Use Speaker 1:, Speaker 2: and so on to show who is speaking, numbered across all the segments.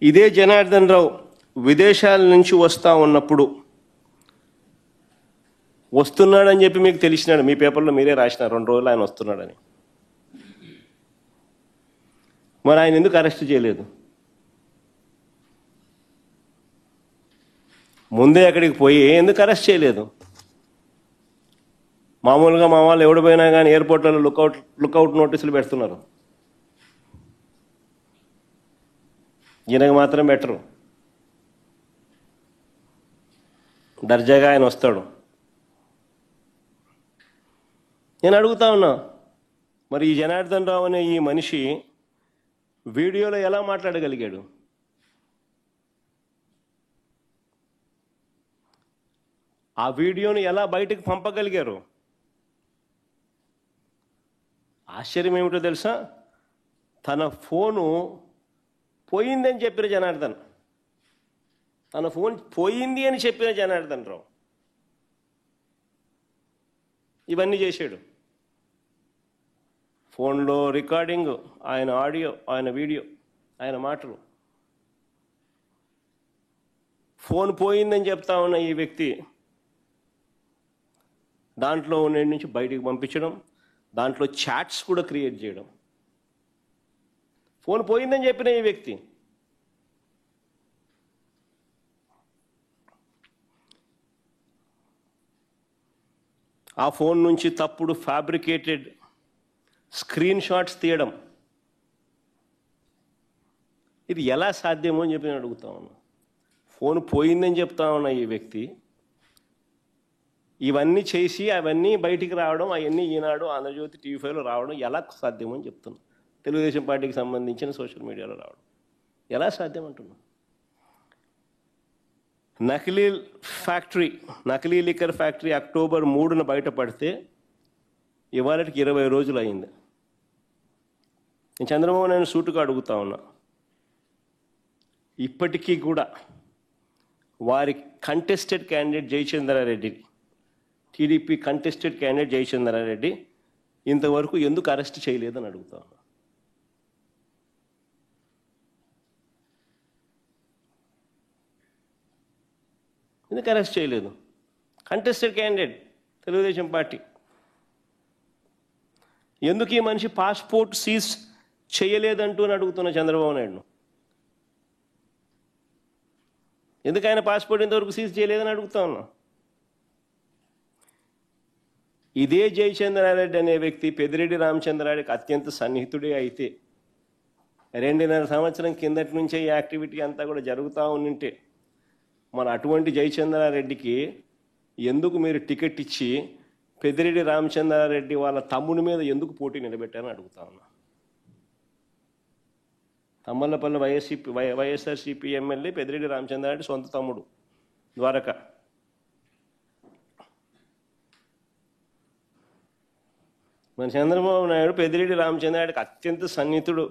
Speaker 1: ఇదే జనార్దన్ రావు విదేశాల నుంచి వస్తూ ఉన్నప్పుడు వస్తున్నాడని చెప్పి మీకు తెలిసినాడు, మీ పేపర్లో మీరే రాసినారు 2 రోజులు ఆయన వస్తున్నాడని. మరి ఆయన ఎందుకు అరెస్ట్ చేయలేదు? ముందే అక్కడికి పోయి ఎందుకు అరెస్ట్ చేయలేదు? మామూలుగా మా వాళ్ళు ఎవడు పోయినా కానీ ఎయిర్పోర్ట్లలో లుకౌట్ నోటీసులు పెడుతున్నారు, ఈయనకు మాత్రం బెటరు. దర్జాగా ఆయన వస్తాడు. నేను అడుగుతా ఉన్నా, మరి ఈ జనార్దన్ రావు అనే ఈ మనిషి వీడియోలో ఎలా మాట్లాడగలిగాడు? ఆ వీడియోని ఎలా బయటకు పంపగలిగారు? ఆశ్చర్యం ఏమిటో తెలుసా, తన ఫోను పోయిందని చెప్పిన జనార్దన్, తన ఫోన్ పోయింది అని చెప్పిన జనార్దన్ రావు ఇవన్నీ చేశాడు. ఫోన్లో రికార్డింగ్, ఆయన ఆడియో, ఆయన వీడియో, ఆయన మాటలు. ఫోన్ పోయిందని చెప్తా ఉన్న ఈ వ్యక్తి దాంట్లో ఉన్న నుంచి బయటికి పంపించడం, దాంట్లో చాట్స్ కూడా క్రియేట్ చేయడం. ఫోన్ పోయిందని చెప్పిన ఈ వ్యక్తి ఆ ఫోన్ నుంచి తప్పుడు ఫ్యాబ్రికేటెడ్ స్క్రీన్ షాట్స్ తీయడం, ఇది ఎలా సాధ్యమో అని చెప్పి నేను అడుగుతా ఉన్నా. ఫోన్ పోయిందని చెప్తా ఉన్న ఈ వ్యక్తి ఇవన్నీ చేసి అవన్నీ బయటికి రావడం, అవన్నీ ఈనాడు, ఆంధ్రజ్యోతి, టీవీ5లో రావడం ఎలా సాధ్యమో అని చెప్తున్నా. తెలుగుదేశం పార్టీకి సంబంధించిన సోషల్ మీడియాలో రావడం ఎలా సాధ్యం అంటున్నా. నకిలీ లిక్కర్ ఫ్యాక్టరీ అక్టోబర్ 3న బయటపడితే ఇవాళకి 20 రోజులు అయింది. నేను చంద్రబాబు నాయుడు సూటుగా అడుగుతా ఉన్నా, ఇప్పటికీ కూడా వారి contested candidate Jayachandra Reddy, TDP contested candidate Jayachandra Reddy ఇంతవరకు ఎందుకు అరెస్ట్ చేయలేదని అడుగుతా ఉన్నా. ఎందుకు అరెస్ట్ చేయలేదు? Contested candidate Telugu Desam party. ఎందుకు ఈ మనిషి పాస్పోర్ట్ సీజ్ చేయలేదంటూ అడుగుతున్న చంద్రబాబు నాయుడును. ఎందుకు ఆయన పాస్పోర్ట్ ఇంతవరకు సీజ్ చేయలేదని అడుగుతా ఉన్నా. ఇదే జయచంద్రారెడ్డి అనే వ్యక్తి పెద్దిరెడ్డి రామచంద్రారెడ్డికి అత్యంత సన్నిహితుడే అయితే 2.5 సంవత్సరం కిందటి నుంచే ఈ యాక్టివిటీ అంతా కూడా జరుగుతూ ఉంటే మన అటువంటి జయచంద్రారెడ్డికి ఎందుకు మీరు టికెట్ ఇచ్చి పెద్దిరెడ్డి రామచంద్రారెడ్డి వాళ్ళ తమ్ముడి మీద ఎందుకు పోటీ నిలబెట్టారని అడుగుతా ఉన్నా. తమ్మలపల్లి వైఎస్ఆర్సీపీ ఎమ్మెల్యే పెద్దిరెడ్డి రామచంద్రారెడ్డి సొంత తమ్ముడు ద్వారక. మన చంద్రబాబు నాయుడు పెద్దిరెడ్డి రామచంద్రారెడ్డికి అత్యంత సన్నిహితుడు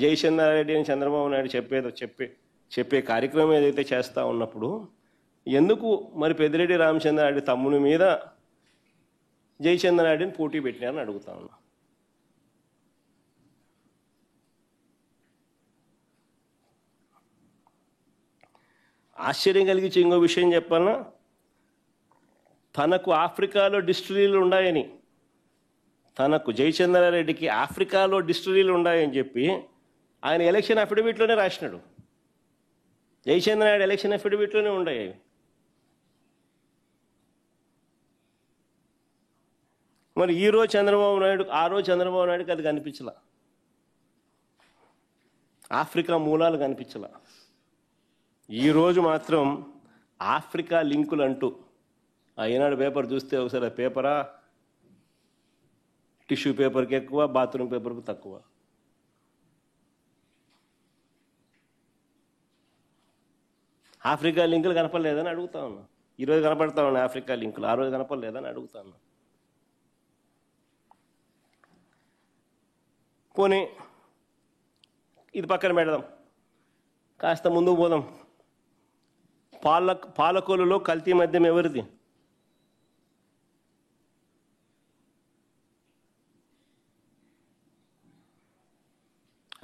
Speaker 1: జయచంద్రారెడ్డి అని చంద్రబాబు నాయుడు చెప్పే కార్యక్రమం ఏదైతే చేస్తూ ఉన్నప్పుడు ఎందుకు మరి పెద్దిరెడ్డి రామచంద్రారెడ్డి తమ్ముని మీద జయచంద్రారెడ్డిని పోటీ పెట్టినారని అడుగుతా ఉన్నా. ఆశ్చర్యం కలిగించే ఇంకో విషయం చెప్పాలన్నా, తనకు ఆఫ్రికాలో డిస్టిలరీలు ఉన్నాయని, తనకు జయచంద్రారెడ్డికి ఆఫ్రికాలో డిస్టిలరీలు ఉన్నాయని చెప్పి ఆయన ఎలక్షన్ అఫిడవిట్లోనే రాసినాడు. జయచంద్రారెడ్డి ఎలక్షన్ అఫిడవిట్లోనే ఉన్నాయి. మరి ఈరోజు చంద్రబాబు నాయుడు, ఆ రోజు చంద్రబాబు నాయుడుకి అది కనిపించలా, ఆఫ్రికా మూలాలు కనిపించలా. ఈరోజు మాత్రం ఆఫ్రికా లింకులు అంటూ ఈనాడు పేపర్ చూస్తే ఒకసారి ఆ పేపరా టిష్యూ పేపర్కి ఎక్కువ, బాత్రూమ్ పేపర్కి తక్కువ. ఆఫ్రికా లింకులు కనపడలేదని అడుగుతా ఉన్నా. ఈరోజు కనపడతా ఉన్నాయి ఆఫ్రికా లింకులు, ఆ రోజు కనపడలేదని అడుగుతా ఉన్నా. పోనీ ఇది పక్కన పెడదాం, కాస్త ముందుకు పోదాం. పాలకొల్లులో కల్తీ మద్యం ఎవరిది?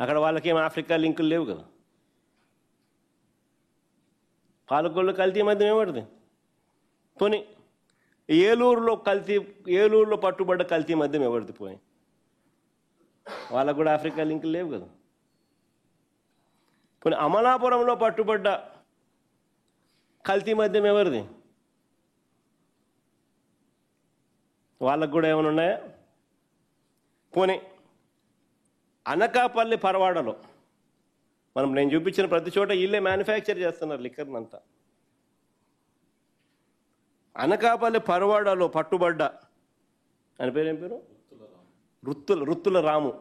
Speaker 1: అక్కడ వాళ్ళకేం ఆఫ్రికా లింకులు లేవు కదా. పాలకొల్లు కల్తీ మద్యం ఏమడుతుంది? పోనీ ఏలూరులో పట్టుబడ్డ కల్తీ మద్యం ఎవరిది? పోయి వాళ్ళకు కూడా ఆఫ్రికా లింకులు లేవు కదా. పోనీ అమలాపురంలో పట్టుబడ్డ కల్తీ మద్యం ఎవరిది? వాళ్ళకు కూడా ఏమైనా ఉన్నాయా? పోనీ అనకాపల్లి పరవాడలో నేను చూపించిన ప్రతి చోట వీళ్ళే మ్యానుఫ్యాక్చర్ చేస్తున్నారు లిక్కర్ని అంతా. అనకాపల్లి పరవాడలో పట్టుబడ్డ ఆయన పేరు ఏం పేరు? రుత్తుల రాము.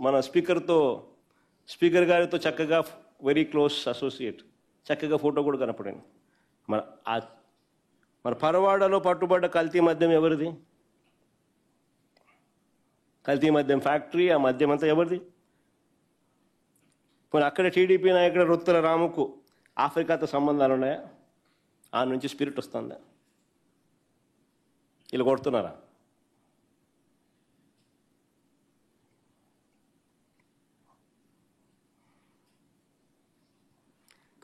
Speaker 1: మన స్పీకర్ గారితో చక్కగా వెరీ క్లోజ్ అసోసియేట్, చక్కగా ఫోటో కూడా కనపడింది. మన పరవాడలో పట్టుబడ్డ కల్తీ మద్యం ఎవరిది? కల్తీ మద్యం ఫ్యాక్టరీ, ఆ మద్యం అంతా ఎవరిది? పోనీ అక్కడ టీడీపీ నాయకుడు రుత్తుల రాముకు ఆఫ్రికాతో సంబంధాలు ఉన్నాయా? ఆ నుంచి స్పిరిట్ వస్తుందా? వీళ్ళు కొడుతున్నారా?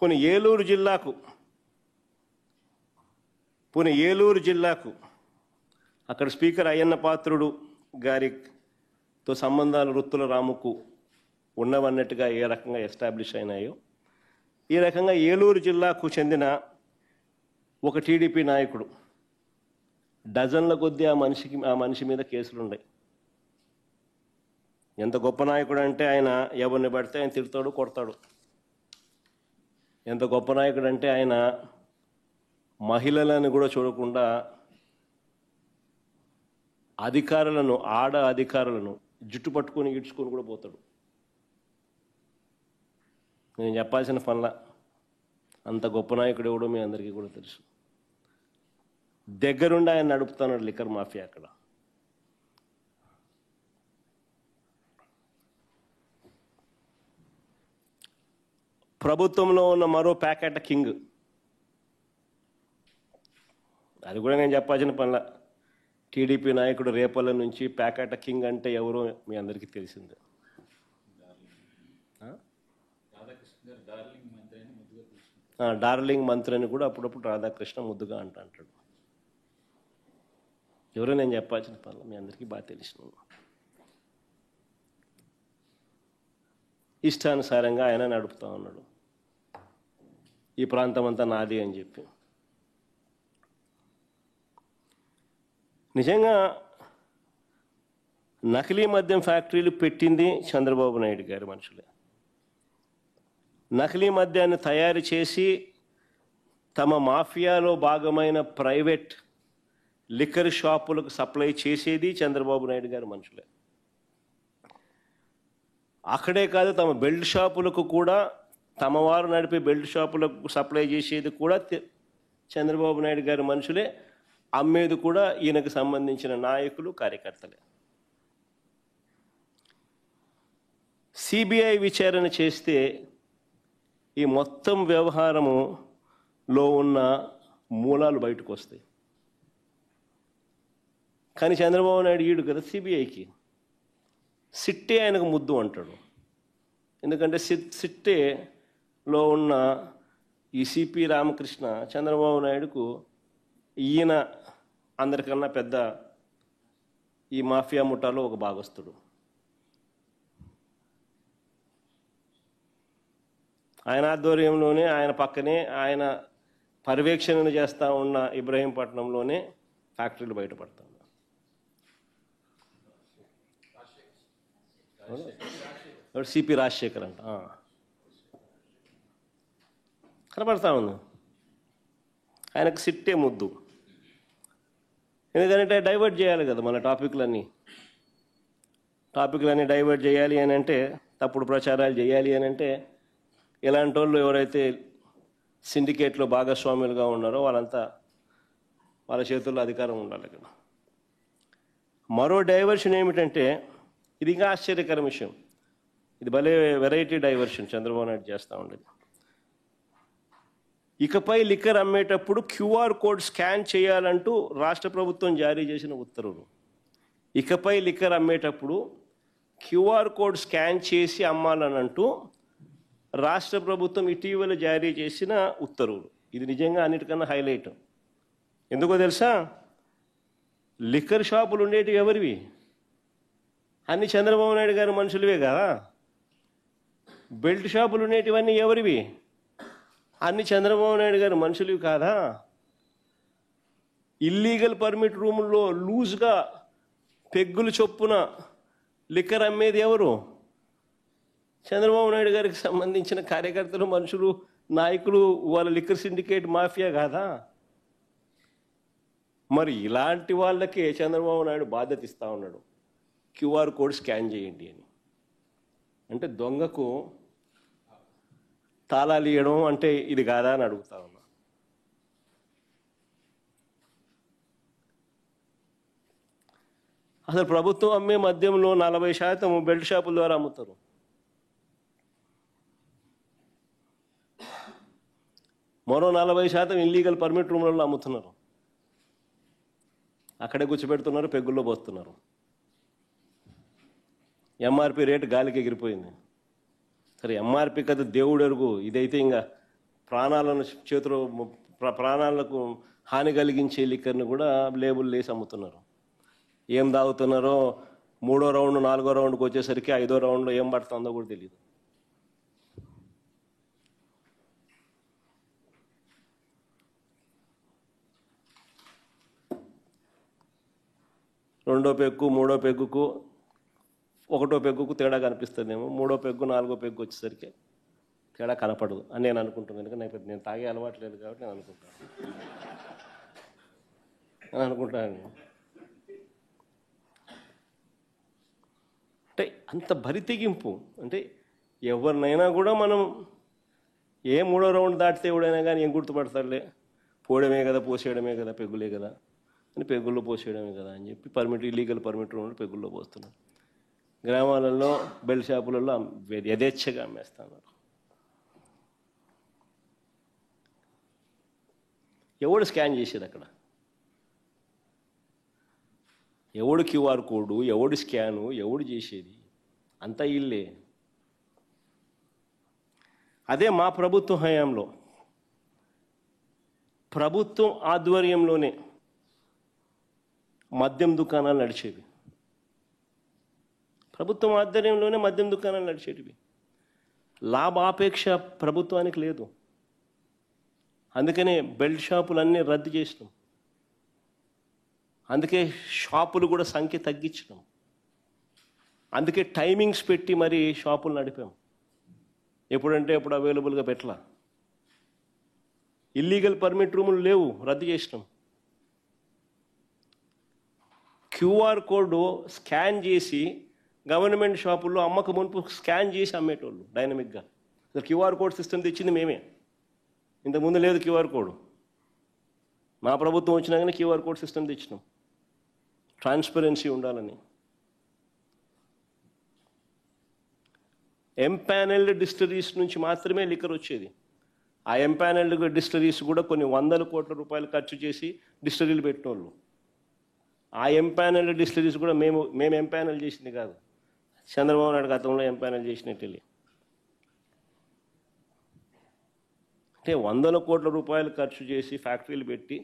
Speaker 1: పోనీ ఏలూరు జిల్లాకు అక్కడ స్పీకర్ అయ్యన్న పాత్రుడు గారితో సంబంధాలు రుత్తుల రాముకు ఉన్నవన్నట్టుగా ఏ రకంగా ఎస్టాబ్లిష్ అయినాయో, ఈ రకంగా ఏలూరు జిల్లాకు చెందిన ఒక టీడీపీ నాయకుడు డజన్ల కొద్దీ ఆ మనిషి మీద కేసులు ఉన్నాయి. ఎంత గొప్ప నాయకుడు అంటే ఆయన ఎవరిని పడితే ఆయన తిడతాడు, కొడతాడు. ఎంత గొప్ప నాయకుడు అంటే ఆయన మహిళలను కూడా చూడకుండా ఆడ అధికారులను జుట్టు పట్టుకొని ఈడ్చుకొని కూడా పోతాడు. నేను చెప్పాల్సిన పనుల అంత గొప్ప నాయకుడు ఎవడో మీ అందరికీ కూడా తెలుసు. దగ్గరుండి ఆయన నడుపుతున్నాడు లిక్కర్ మాఫియా. అక్కడ ప్రభుత్వంలో ఉన్న మరో ప్యాకెట్ కింగ్, అది కూడా నేను చెప్పాల్సిన పనుల. టీడీపీ నాయకుడు రేపల్ల నుంచి ప్యాకెట్ కింగ్ అంటే ఎవరో మీ అందరికీ తెలిసిందే. డార్లింగ్ మంత్రి అని కూడా అప్పుడప్పుడు రాధాకృష్ణ ముద్దుగా అంటాడు. ఎవరో నేను చెప్పాల్సిన పనులు మీ అందరికీ బాగా తెలిసిన. ఇష్టానుసారంగా ఆయన నడుపుతా ఉన్నాడు. ఈ ప్రాంతం అంతా నాది అని చెప్పి. నిజంగా నకిలీ మద్యం ఫ్యాక్టరీలు పెట్టింది చంద్రబాబు నాయుడు గారి మనుషులే. నకిలీ మద్యాన్ని తయారు చేసి తమ మాఫియాలో భాగమైన ప్రైవేట్ లిక్కర్ షాపులకు సప్లై చేసేది చంద్రబాబు నాయుడు గారి మనుషులే. అక్కడే కాదు, తమ బెల్ట్ షాపులకు కూడా, తమ వారు నడిపే బెల్ట్ షాపులకు సప్లై చేసేది కూడా చంద్రబాబు నాయుడు గారి మనుషులే. అమ్మేది కూడా ఈయనకు సంబంధించిన నాయకులు, కార్యకర్తలే. సిబిఐ విచారణ చేస్తే ఈ మొత్తం వ్యవహారములో ఉన్న మూలాలు బయటకు వస్తాయి. కానీ చంద్రబాబు నాయుడు ఈడు కదా సిబిఐకి. సిట్టే ఆయనకు ముద్దు అంటాడు. ఎందుకంటే సిట్టేలో ఉన్న ఈ సిపి రామకృష్ణ చంద్రబాబు నాయుడుకు ఈయన అందరికన్నా పెద్ద ఈ మాఫియా ముఠాలో ఒక భాగస్తుడు. ఆయన ఆధ్వర్యంలోనే, ఆయన పక్కనే, ఆయన పర్యవేక్షణను చేస్తూ ఉన్న ఇబ్రహీంపట్నంలోనే ఫ్యాక్టరీలు బయటపడతాయి. సిపి రాజశేఖర్ అంట కనపడతా ఉంది. ఆయనకు సిట్టే ముద్దు. ఎందుకంటే డైవర్ట్ చేయాలి కదా మన టాపిక్లన్నీ డైవర్ట్ చేయాలి అని అంటే, తప్పుడు ప్రచారాలు చేయాలి అని అంటే, ఇలాంటి వాళ్ళు ఎవరైతే సిండికేట్లో భాగస్వాములుగా ఉన్నారో వాళ్ళ చేతుల్లో అధికారం ఉండాలి కదా. మరో డైవర్షన్ ఏమిటంటే, ఇది ఇంకా ఆశ్చర్యకర విషయం, ఇది భలే వెరైటీ డైవర్షన్ చంద్రబాబు నాయుడు చేస్తూ ఉండేది. ఇకపై లిక్కర్ అమ్మేటప్పుడు క్యూఆర్ కోడ్ స్కాన్ చేయాలంటూ రాష్ట్ర ప్రభుత్వం జారీ చేసిన ఉత్తర్వులు. ఇకపై లిక్కర్ అమ్మేటప్పుడు క్యూఆర్ కోడ్ స్కాన్ చేసి అమ్మాలనంటూ రాష్ట్ర ప్రభుత్వం ఇటీవల జారీ చేసిన ఉత్తర్వులు, ఇది నిజంగా అన్నిటికన్నా హైలైట్. ఎందుకో తెలుసా? లిక్కర్ షాపులు ఉండేటివి ఎవరివి? అన్ని చంద్రబాబు నాయుడు గారి మనుషులవే కదా. బెల్ట్ షాపులు ఉండేటివన్నీ ఎవరివి? అన్ని చంద్రబాబు నాయుడు గారి మనుషులవి కాదా? ఇల్లీగల్ పర్మిట్ రూముల్లో లూజ్గా పెగ్గులు చొప్పున లిక్కర్ అమ్మేది ఎవరు? చంద్రబాబు నాయుడు గారికి సంబంధించిన కార్యకర్తలు, మనుషులు, నాయకులు, వాళ్ళ లిక్కర్ సిండికేట్ మాఫియా కాదా? మరి ఇలాంటి వాళ్ళకే చంద్రబాబు నాయుడు బాధ్యత ఇస్తా ఉన్నాడు, క్యూఆర్ కోడ్ స్కాన్ చేయండి అని. అంటే దొంగకు తాళాలు ఇవ్వడం అంటే ఇది కాదా అని అడుగుతా ఉన్నా. అసలు ప్రభుత్వం అమ్మే మద్యంలో 40% బెల్ట్ షాపుల ద్వారా అమ్ముతారు. మరో 40% ఇల్లీగల్ పర్మిట్ రూమ్లలో అమ్ముతున్నారు. అక్కడే కూర్చోబెడుతున్నారు, పెగ్గుల్లో పోస్తున్నారు. ఎంఆర్పి రేటు గాలికి ఎగిరిపోయింది. సరే, ఎంఆర్పి కదా దేవుడు ఎరుగు, ఇదైతే ఇంకా ప్రాణాలను చేతిలో ప్రాణాలకు హాని కలిగించే లిక్కర్ని కూడా లేబుల్ వేసి అమ్ముతున్నారు. ఏం తాగుతున్నారో 3వ రౌండ్ 4వ రౌండ్కి వచ్చేసరికి 5వ రౌండ్లో ఏం పడుతుందో కూడా తెలియదు. రెండో పెగ్గు 3వ పెగ్గుకు 1వ పెగ్గుకు తేడా కనిపిస్తుందేమో, 3వ పెగ్గు 4వ పెగ్గు వచ్చేసరికి తేడా కనపడదు అని నేను అనుకుంటున్నాను. ఎందుకంటే నేను తాగే అలవాటు లేదు కాబట్టి నేను అనుకుంటాను. అంటే అంత బరితెగింపు. అంటే ఎవరినైనా కూడా మనం 3వ రౌండ్ దాటితే ఎవడైనా కానీ ఏం గుర్తుపడతారులే, పోవడమే కదా, పోసేయడమే కదా, పెగ్గులే కదా అని పెగ్గుల్లో పోసేయడమే కదా అని చెప్పి ఇల్లీగల్ పర్మిట్ రూమ్లో పెగ్గుల్లో పోస్తున్నారు. గ్రామాలలో బెల్ట్ షాపులలో యథేచ్ఛగా అమ్మేస్తున్నారు. ఎవడు స్కాన్ చేసేది అక్కడ? ఎవడు క్యూఆర్ కోడు, ఎవడు స్కాను, ఎవడు చేసేది? అంతా ఇల్లే. అదే మా ప్రభుత్వ హయాంలో ప్రభుత్వం ఆధ్వర్యంలోనే మద్యం దుకాణాలు నడిచేవి. ప్రభుత్వం ఆధ్వర్యంలోనే మద్యం దుకాణాలు నడిచేటివి. లాభాపేక్ష ప్రభుత్వానికి లేదు. అందుకనే బెల్ట్ షాపులన్నీ రద్దు చేసినాం. అందుకే షాపులు కూడా సంఖ్య తగ్గించినాం. అందుకే టైమింగ్స్ పెట్టి మరి షాపులు నడిపాం. ఎప్పుడంటే ఎప్పుడు అవైలబుల్గా పెట్టలా. ఇల్లీగల్ పర్మిట్ రూములు లేవు, రద్దు చేసినాం. క్యూఆర్ కోడ్ స్కాన్ చేసి గవర్నమెంట్ షాపుల్లో అమ్మక మునుపు స్కాన్ చేసి అమ్మేటోళ్ళు డైనమిక్గా. అసలు క్యూఆర్ కోడ్ సిస్టమ్ తెచ్చింది మేమే. ఇంతకుముందు లేదు క్యూఆర్ కోడ్. మా ప్రభుత్వం వచ్చినాకనే క్యూఆర్ కోడ్ సిస్టమ్ తెచ్చినాం, ట్రాన్స్పరెన్సీ ఉండాలని. ఎంపానెల్డ్ డిస్టిలరీస్ నుంచి మాత్రమే లిక్కర్ వచ్చేది. ఆ ఎంపానెల్డ్ డిస్టిలరీస్ కూడా కొన్ని 100 కోట్ల రూపాయలు ఖర్చు చేసి డిస్టిలరీలు పెట్టినోళ్ళు. ఆ ఎంపానెల్డ్ డిస్టిలరీస్ కూడా మేము ఎంపానెల్ చేసింది కాదు, చంద్రబాబు నాయుడు గతంలో ఎంపానెల్ చేసినట్టు. అంటే 100 కోట్ల రూపాయలు ఖర్చు చేసి ఫ్యాక్టరీలు పెట్టి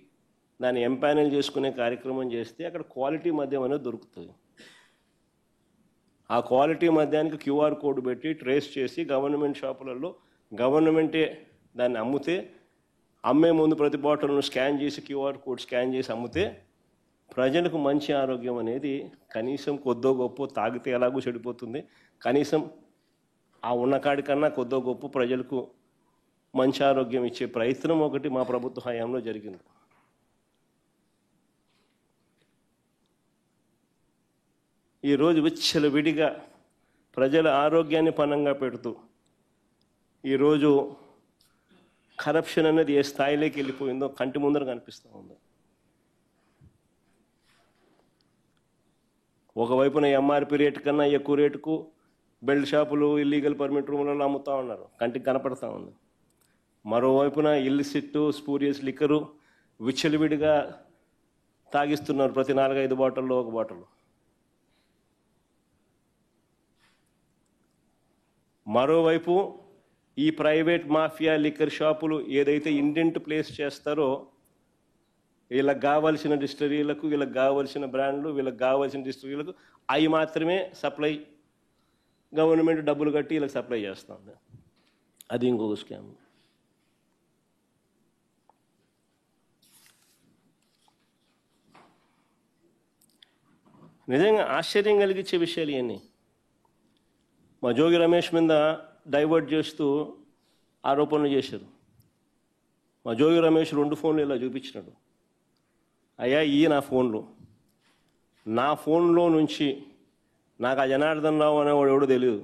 Speaker 1: దాన్ని ఎంపానెల్ చేసుకునే కార్యక్రమం చేస్తే అక్కడ క్వాలిటీ మద్యం అనేది దొరుకుతుంది. ఆ క్వాలిటీ మద్యానికి క్యూఆర్ కోడ్ పెట్టి ట్రేస్ చేసి గవర్నమెంట్ షాపులలో గవర్నమెంటే దాన్ని అమ్మితే, అమ్మే ముందు ప్రతి బాటిల్ను స్కాన్ చేసి క్యూఆర్ కోడ్ స్కాన్ చేసి అమ్మితే ప్రజలకు మంచి ఆరోగ్యం అనేది కనీసం కొద్దో గొప్ప, తాగితే ఎలాగూ చెడిపోతుంది, కనీసం ఆ ఉన్నకాడి కన్నా కొద్దో గొప్ప ప్రజలకు మంచి ఆరోగ్యం ఇచ్చే ప్రయత్నం ఒకటి మా ప్రభుత్వ హయాంలో జరిగింది. ఈరోజు విచ్చలవిడిగా ప్రజల ఆరోగ్యాన్ని పణంగా పెడుతూ ఈరోజు కరప్షన్ అనేది ఏ స్థాయిలోకి వెళ్ళిపోయిందో కంటి ముందర కనిపిస్తూ ఉంది. ఒకవైపున ఎంఆర్పి రేటు కన్నా ఎక్కువ రేటుకు బెల్ట్ షాపులు ఇల్లీగల్ పర్మిట్ రూములలో అమ్ముతూ ఉన్నారు, కంటికి కనపడతా ఉంది. మరోవైపున ఇల్లిసిట్ స్పూరియస్ లిక్కరు విచ్చలవిడిగా తాగిస్తున్నారు, ప్రతి 4-5 బాటిల్లో ఒక బాటిల్. మరోవైపు ఈ ప్రైవేట్ మాఫియా లిక్కర్ షాపులు ఏదైతే ఇండెంట్ ప్లేస్ చేస్తారో వీళ్ళకి కావాల్సిన డిస్టరీలకు, వీళ్ళకి కావాల్సిన బ్రాండ్లు, వీళ్ళకి కావాల్సిన డిస్టరీలకు అవి మాత్రమే సప్లై, గవర్నమెంట్ డబ్బులు కట్టి వీళ్ళకి సప్లై చేస్తుంది. అది ఇంకొక స్కామ్. నిజంగా ఆశ్చర్యం కలిగించే విషయాలు ఇవన్నీ. మా జోగి రమేష్ మీద డైవర్ట్ చేస్తూ ఆరోపణలు చేశారు. మా జోగి రమేష్ 2 ఫోన్లు ఇలా చూపించినాడు. అయ్యా ఈ నా ఫోన్లో నుంచి నాకు ఆ జనార్దన్ రావు అనేవాడు ఎవడో తెలియదు.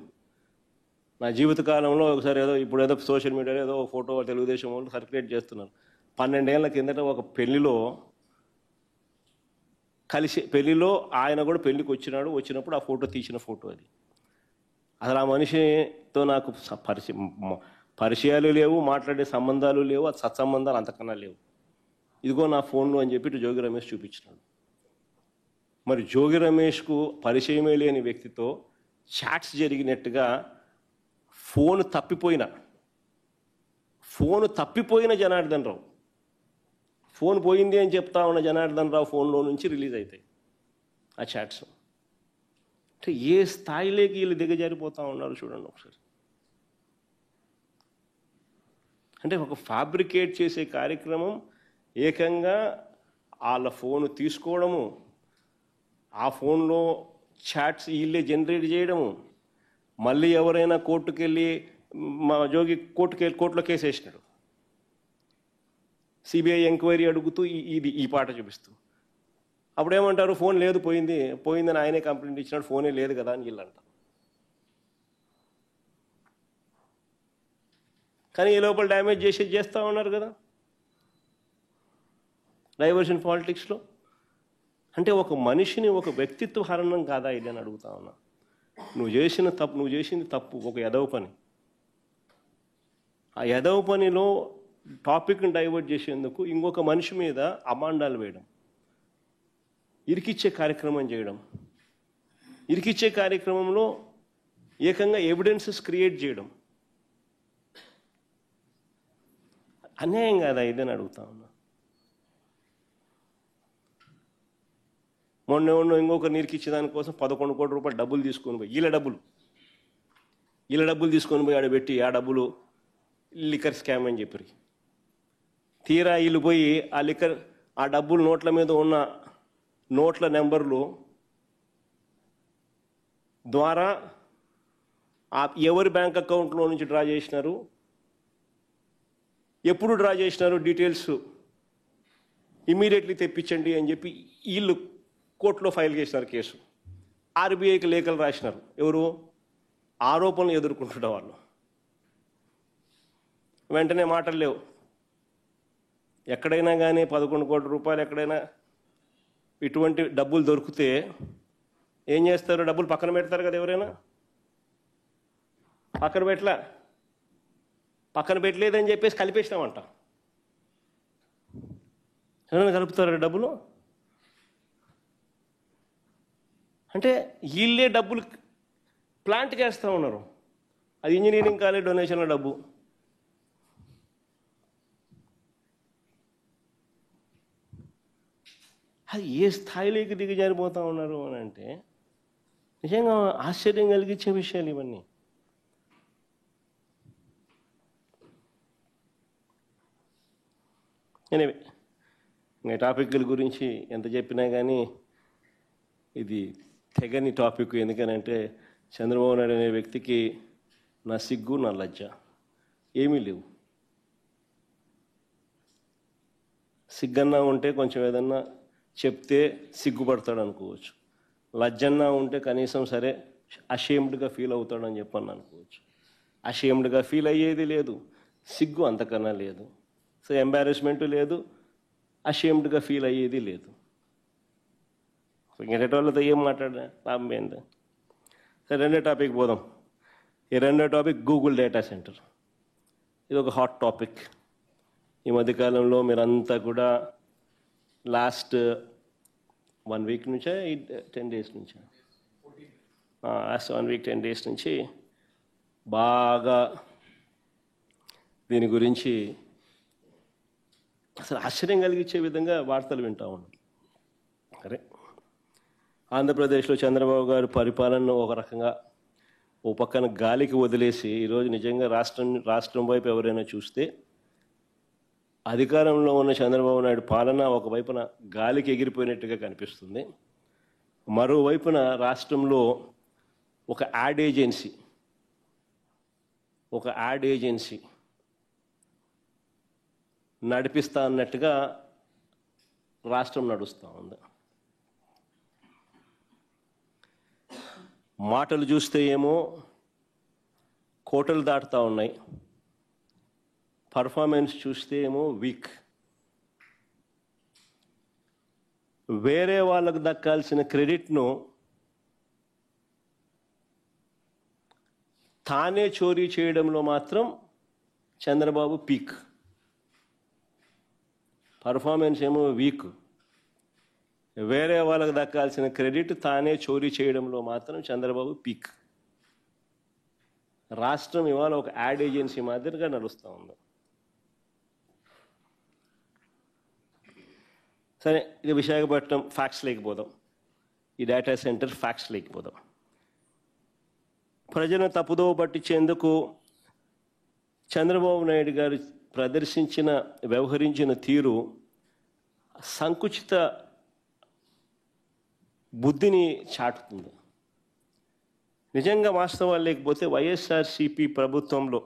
Speaker 1: నా జీవితకాలంలో ఒకసారి ఇప్పుడు ఏదో సోషల్ మీడియాలో ఏదో ఫోటో తెలుగుదేశం వాళ్ళు సర్క్యులేట్ చేస్తున్నారు. 12 ఏళ్ల కిందట ఒక పెళ్లిలో ఆయన కూడా పెళ్లికి వచ్చినప్పుడు ఆ ఫోటో తీసిన ఫోటో అది. అసలు ఆ మనిషితో నాకు పరిచయాలు లేవు, మాట్లాడే సంబంధాలు లేవు, అది సత్సంబంధాలు అంతకన్నా లేవు. ఇదిగో నా ఫోన్లో అని చెప్పి జోగి రమేష్ చూపించినాడు. మరి జోగి రమేష్కు పరిచయమే లేని వ్యక్తితో చాట్స్ జరిగినట్టుగా ఫోన్ తప్పిపోయిన జనార్దన్ రావు, ఫోన్ పోయింది అని చెప్తా ఉన్న జనార్దన్ రావు ఫోన్లో నుంచి రిలీజ్ అవుతాయి ఆ చాట్స్. అంటే ఏ స్థాయిలోకి వీళ్ళు దిగజారిపోతూ ఉన్నారు చూడండి ఒకసారి. అంటే ఒక ఫ్యాబ్రికేట్ చేసే కార్యక్రమం, ఏకంగా వాళ్ళ ఫోన్ తీసుకోవడము, ఆ ఫోన్లో చాట్స్ వీళ్ళే జనరేట్ చేయడము, మళ్ళీ ఎవరైనా కోర్టుకు వెళ్ళి మా జోగి కోర్టులో కేసు వేసినాడు, సిబిఐ ఎంక్వైరీ అడుగుతూ ఈ పాట చూపిస్తూ. అప్పుడేమంటారు, ఫోన్ లేదు పోయిందని ఆయనే కంప్లైంట్ ఇచ్చినాడు, ఫోనే లేదు కదా అని వీళ్ళు అంటారు. కానీ ఈ లోపల డ్యామేజ్ చేస్తూ ఉన్నారు కదా డైవర్షన్ పాలిటిక్స్లో. అంటే ఒక మనిషిని, ఒక వ్యక్తిత్వ హరణం కాదా ఇది అని అడుగుతా ఉన్నా. నువ్వు చేసింది తప్పు, ఒక ఎదవ పని. ఆ ఎదవ పనిలో టాపిక్ని డైవర్ట్ చేసేందుకు ఇంకొక మనిషి మీద అమాండాలు వేయడం, ఇరికిచ్చే కార్యక్రమం చేయడం, ఇరికిచ్చే కార్యక్రమంలో ఏకంగా ఎవిడెన్సెస్ క్రియేట్ చేయడం అన్యాయం కాదా ఇదని అడుగుతా ఉన్నా. మొన్న ఇంకొకరు నిరికిచ్చే దానికోసం 11 కోట్ల రూపాయలు డబ్బులు తీసుకొని పోయి, వీళ్ళ డబ్బులు తీసుకొని పోయి ఆడబెట్టి ఆ డబ్బులు లిక్కర్ స్కామ్ అని చెప్పారు. తీరా వీళ్ళు పోయి ఆ డబ్బులు నోట్ల మీద ఉన్న నోట్ల నెంబర్లు ద్వారా ఎవరి బ్యాంక్ అకౌంట్లో నుంచి డ్రా చేసినారు, ఎప్పుడు డ్రా చేసినారు డీటెయిల్స్ ఇమ్మీడియట్లీ తెప్పించండి అని చెప్పి వీళ్ళు కోర్టులో ఫైల్ చేసినారు కేసు. ఆర్బీఐకి లేఖలు రాసినారు. ఎవరు? ఆరోపణలు ఎదుర్కొంటున్న వాళ్ళు. వెంటనే మాటలు లేవు. ఎక్కడైనా కానీ 11 కోట్ల రూపాయలు ఎక్కడైనా ఇటువంటి డబ్బులు దొరికితే ఏం చేస్తారు? డబ్బులు పక్కన పెడతారు కదా ఎవరైనా. పక్కన పెట్టలేదని చెప్పేసి కలిపేసినామంట. ఎవరైనా కలుపుతారు డబ్బులు? అంటే వీళ్ళే డబ్బులు ప్లాంట్కి వేస్తూ ఉన్నారు. అది ఇంజనీరింగ్ కాలేజ్ డొనేషన్ల డబ్బు. అది ఏ స్థాయిలోకి దిగజారిపోతూ ఉన్నారు అని అంటే నిజంగా ఆశ్చర్యం కలిగించే విషయాలు ఇవన్నీ. ఎనివే, ఇంకా టాపిక్ల గురించి ఎంత చెప్పినా కానీ ఇది తెగని టాపిక్. ఎందుకనంటే చంద్రబాబు నాయుడు అనే వ్యక్తికి నా సిగ్గు, నా లజ్జ ఏమీ లేవు. సిగ్గన్నా ఉంటే కొంచెం ఏదన్నా చెప్తే సిగ్గుపడతాడు అనుకోవచ్చు. లజ్జన్నా ఉంటే కనీసం సరే అషేమ్డ్గా ఫీల్ అవుతాడని చెప్పని అనుకోవచ్చు. అషేమ్డ్గా ఫీల్ అయ్యేది లేదు, సిగ్గు అంతకన్నా లేదు. సో ఎంబారెస్మెంట్ లేదు, అషేమ్డ్గా ఫీల్ అయ్యేది లేదు. ఇంకెట వాళ్ళతో ఏం మాట్లాడా లాభం ఏంటి? సరే, రెండో టాపిక్ పోదాం. ఈ రెండో టాపిక్ గూగుల్ డేటా సెంటర్. ఇది ఒక హాట్ టాపిక్. ఈ మధ్యకాలంలో మీరంతా కూడా లాస్ట్ 1 వీక్ నుంచే 10 డేస్ నుంచా, లాస్ట్ 1 వీక్ 10 డేస్ నుంచి బాగా దీని గురించి అసలు ఆశ్చర్యం కలిగించే విధంగా వార్తలు వింటా ఉన్నాం. సరే, ఆంధ్రప్రదేశ్లో చంద్రబాబు గారు పరిపాలనను ఒక రకంగా ఓ పక్కన గాలికి వదిలేసి ఈరోజు నిజంగా రాష్ట్రం వైపు ఎవరైనా చూస్తే అధికారంలో ఉన్న చంద్రబాబు నాయుడు పాలన ఒకవైపున గాలికి ఎగిరిపోయినట్టుగా కనిపిస్తుంది. మరోవైపున రాష్ట్రంలో ఒక యాడ్ ఏజెన్సీ నడిపిస్తా అన్నట్టుగా రాష్ట్రం నడుస్తూ ఉంది. మాటలు చూస్తే ఏమో కోటలు దాటుతూ ఉన్నాయి, పర్ఫార్మెన్స్ చూస్తే ఏమో వీక్. వేరే వాళ్ళకు దక్కాల్సిన క్రెడిట్ను తానే చోరీ చేయడంలో మాత్రం చంద్రబాబు పీక్. పర్ఫార్మెన్స్ ఏమో వీక్, వేరే వాళ్ళకు దక్కాల్సిన క్రెడిట్ తానే చోరీ చేయడంలో మాత్రం చంద్రబాబు పీక్. రాష్ట్రం ఇవాళ ఒక యాడ్ ఏజెన్సీ మాదిరిగా నడుస్తూ ఉంది. సరే, ఇక విశాఖపట్నం ఫ్యాక్ట్స్ లేకపోదాం, ఈ డేటా సెంటర్ ఫ్యాక్ట్స్ లేకపోదాం. ప్రజలను తప్పుదోవ పట్టించేందుకు చంద్రబాబు నాయుడు గారు వ్యవహరించిన తీరు సంకుచిత బుద్ధిని చాటుతుంది. నిజంగా వాస్తవాలు లేకపోతే వైఎస్ఆర్సీపీ ప్రభుత్వంలో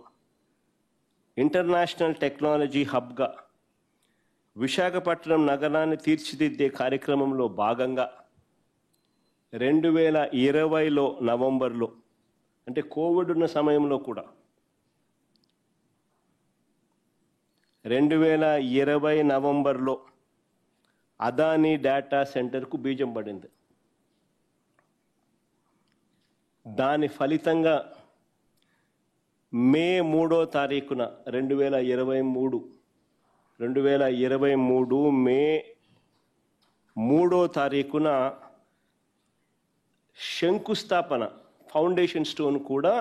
Speaker 1: ఇంటర్నేషనల్ టెక్నాలజీ హబ్గా విశాఖపట్నం నగరాన్ని తీర్చిదిద్దే కార్యక్రమంలో భాగంగా 2020 నవంబర్లో, అంటే కోవిడ్ ఉన్న సమయంలో కూడా 2020 నవంబర్లో అదానీ డేటా సెంటర్కు బీజం పడింది. దాని ఫలితంగా మే 3వ తారీఖున 2023 మే 3వ తారీఖున శంకుస్థాపన ఫౌండేషన్ స్టోన్ కూడా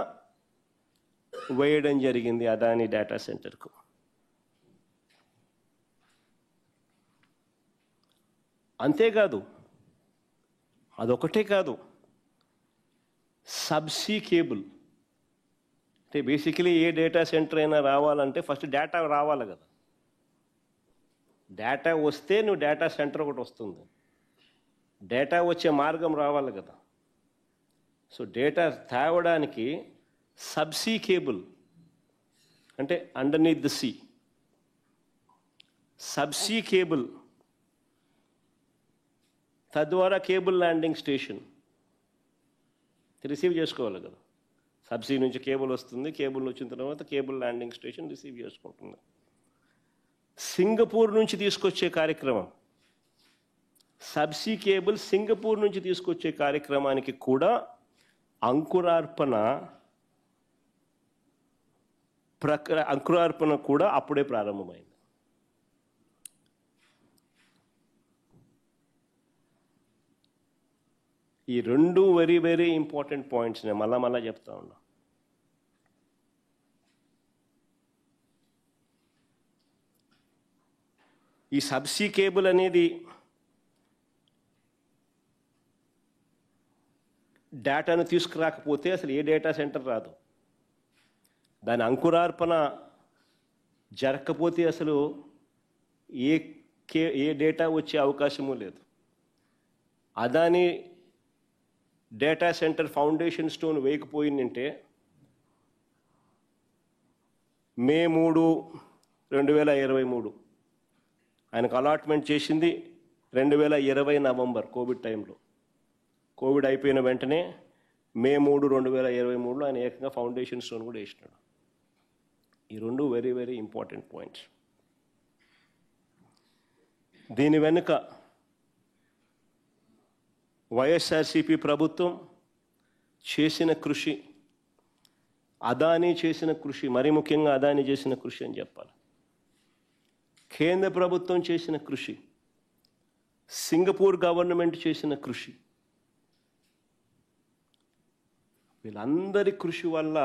Speaker 1: వేయడం జరిగింది అదానీ డేటా సెంటర్కు. అంతేకాదు, అదొకటే కాదు, సబ్సీ కేబుల్, అంటే బేసికలీ ఏ డేటా సెంటర్ అయినా రావాలంటే ఫస్ట్ డేటా రావాలి కదా. డేటా వస్తే నువ్వు డేటా సెంటర్ ఒకటి వస్తుంది, డేటా వచ్చే మార్గం రావాలి కదా. సో డేటా తేవడానికి సబ్సీ కేబుల్, అంటే underneath the sea, subsea cable, తద్వారా కేబుల్ ల్యాండింగ్ స్టేషన్ రిసీవ్ చేసుకోవాలి కదా. సబ్సీ నుంచి కేబుల్ వస్తుంది, కేబుల్ వచ్చిన తర్వాత కేబుల్ ల్యాండింగ్ స్టేషన్ రిసీవ్ చేసుకుంటుంది. సింగపూర్ నుంచి తీసుకొచ్చే కార్యక్రమం, సబ్సీ కేబుల్ సింగపూర్ నుంచి తీసుకొచ్చే కార్యక్రమానికి కూడా అంకురార్పణ కూడా అప్పుడే ప్రారంభమైంది. ఈ రెండు వెరీ వెరీ ఇంపార్టెంట్ పాయింట్స్ నేను మళ్ళా చెప్తా ఉన్నా. ఈ సబ్సీ కేబుల్ అనేది డేటాను తీసుకురాకపోతే అసలు ఏ డేటా సెంటర్ రాదు. దాని అంకురార్పణ జరగకపోతే అసలు ఏ డేటా వచ్చే అవకాశము లేదు. Adani data centre foundation stone వేయకపోయిందంటే మే 3, 2023 ఆయనకు అలాట్మెంట్ చేసింది 2020 నవంబర్ కోవిడ్ టైంలో. కోవిడ్ అయిపోయిన వెంటనే మే 3, 2023లో ఆయన ఏకంగా ఫౌండేషన్ స్టోన్ కూడా వేసినాడు. ఈ రెండు వెరీ వెరీ ఇంపార్టెంట్ పాయింట్స్. దీని వెనుక వైఎస్ఆర్సీపీ ప్రభుత్వం చేసిన కృషి, అదానీ చేసిన కృషి, మరీ ముఖ్యంగా అదానీ చేసిన కృషి అని చెప్పాలి. కేంద్ర ప్రభుత్వం చేసిన కృషి, సింగపూర్ గవర్నమెంట్ చేసిన కృషి, వీళ్ళందరి కృషి వల్ల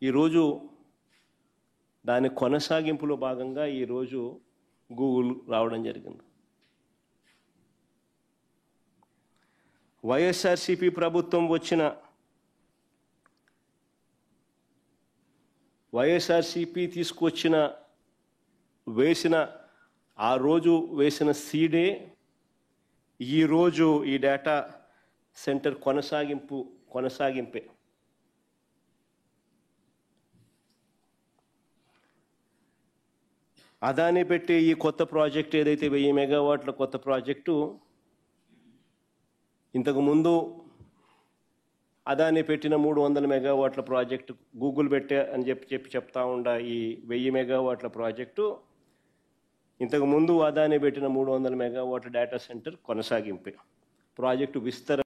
Speaker 1: ఈరోజు దాని కొనసాగింపులో భాగంగా ఈరోజు గూగుల్ రావడం జరిగింది. వైఎస్ఆర్సీపీ ప్రభుత్వం వైఎస్ఆర్సీపీ ఆ రోజు వేసిన సీడే ఈరోజు ఈ డేటా సెంటర్ కొనసాగింపే. అదాని పెట్టే ఈ కొత్త ప్రాజెక్ట్ ఏదైతే 1000 మెగావాట్ల కొత్త ప్రాజెక్టు, ఇంతకుముందు అదాని పెట్టిన 300 మెగావాట్ల ప్రాజెక్టు గూగుల్ పెట్టే అని చెప్తా ఉండ ఈ 1000 మెగావాట్ల ప్రాజెక్టు ఇంతకుముందు అదాని పెట్టిన 300 మెగావాట్ల డేటా సెంటర్ కొనసాగింపే. ప్రాజెక్టు